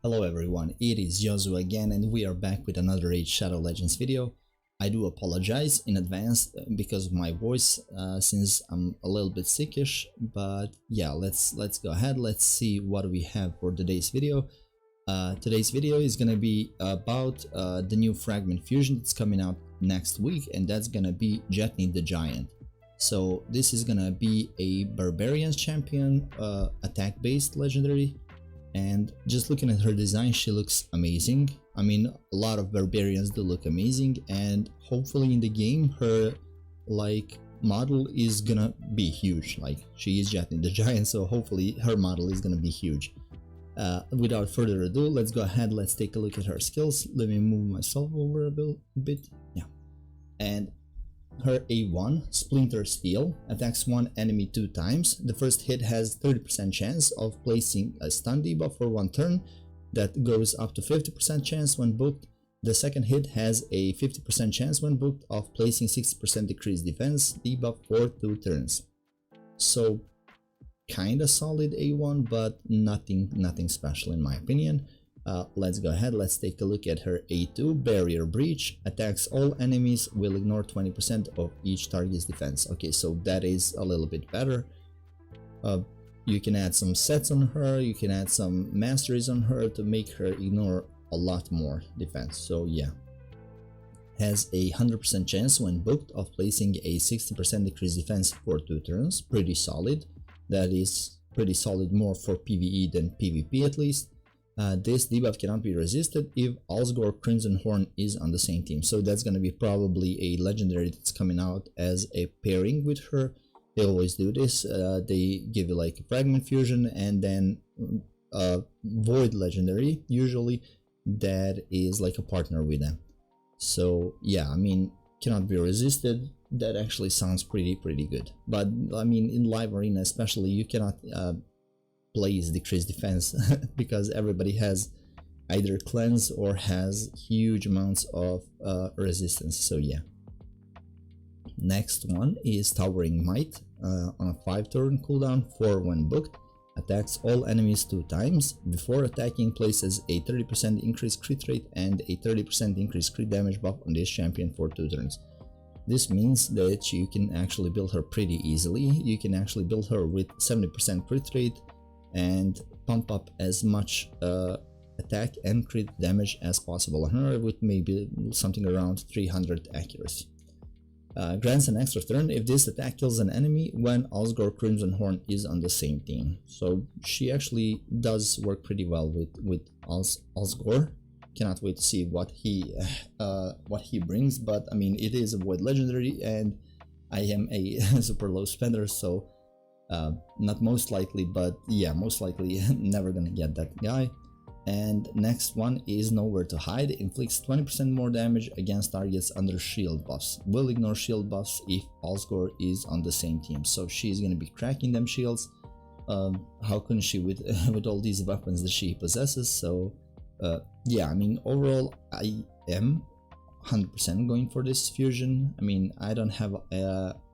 Hello everyone, it is Jozu again and we are back with another Raid Shadow Legends video. I do apologize in advance because of my voice since I'm a little bit sickish, but yeah, let's go ahead. Let's see what we have for today's video. Today's video is gonna be about the new fragment fusion that's coming out next week, and that's gonna be JETNI the Giant. So this is gonna be a Barbarians champion, attack based legendary. And just looking at her design, she looks amazing. I mean, a lot of barbarians do look amazing, and hopefully in the game her model is gonna be huge. Like, she is JETNI the Giant, so hopefully her model is gonna be huge. Without further ado, let's go ahead, let's take a look at her skills. Let me move myself over a bit. Yeah. And her A1, Splinter Steel, attacks one enemy 2 times. The first hit has 30% chance of placing a stun debuff for 1 turn. That goes up to 50% chance when booked. The second hit has a 50% chance when booked of placing 60% decreased defense debuff for 2 turns. So kinda solid A1, but nothing special in my opinion. Let's go ahead, let's take a look at her A2, Barrier Breach, attacks all enemies, will ignore 20% of each target's defense. Okay, so that is a little bit better. You can add some sets on her, you can add some masteries on her to make her ignore a lot more defense. So yeah, has a 100% chance when booked of placing a 60% decreased defense for 2 turns. Pretty solid. That is pretty solid, more for PvE than PvP at least. This debuff cannot be resisted if Alsgore Crimson Horn is on the same team. So that's going to be probably a legendary that's coming out as a pairing with her. They always do this. They give you like a fragment fusion and then a void legendary usually that is like a partner with them. So yeah, I mean, cannot be resisted. That actually sounds pretty good. But I mean, in live arena especially, you cannot place decreased defense because everybody has either cleanse or has huge amounts of resistance. So yeah. Next one is Towering Might, on a 5-turn cooldown for when booked, attacks all enemies 2 times. Before attacking, places a 30% increased crit rate and a 30% increased crit damage buff on this champion for 2 turns. This means that you can actually build her pretty easily. You can actually build her with 70% crit rate and pump up as much attack and crit damage as possible on her with maybe something around 300 accuracy. Grants an extra turn if this attack kills an enemy when Alsgore Crimson Horn is on the same team. So she actually does work pretty well with Alsgore. Cannot wait to see what he brings, but I mean, it is a void legendary and I am a super low spender, so not most likely, but yeah, most likely never gonna get that guy. And next one is Nowhere to Hide, inflicts 20% more damage against targets under shield buffs, will ignore shield buffs if Alsgore is on the same team. So she's gonna be cracking them shields. How couldn't she with with all these weapons that she possesses? So yeah, I mean, overall I am 100% going for this fusion. I mean, I don't have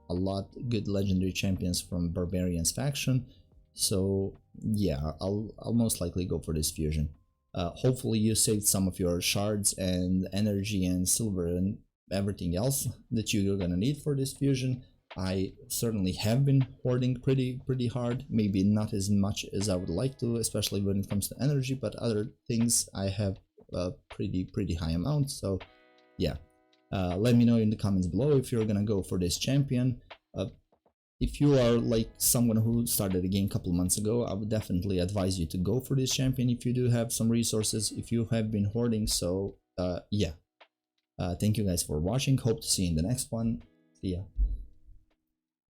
a lot good legendary champions from Barbarians faction, so yeah, I'll most likely go for this fusion. Hopefully you saved some of your shards and energy and silver and everything else that you're gonna need for this fusion. I certainly have been hoarding pretty hard, maybe not as much as I would like to, especially when it comes to energy, but other things I have a pretty high amount. So yeah, let me know in the comments below if you're gonna go for this champion. If you are like someone who started the game a couple months ago, I would definitely advise you to go for this champion if you do have some resources, if you have been hoarding. So yeah, thank you guys for watching, hope to see you in the next one. See ya.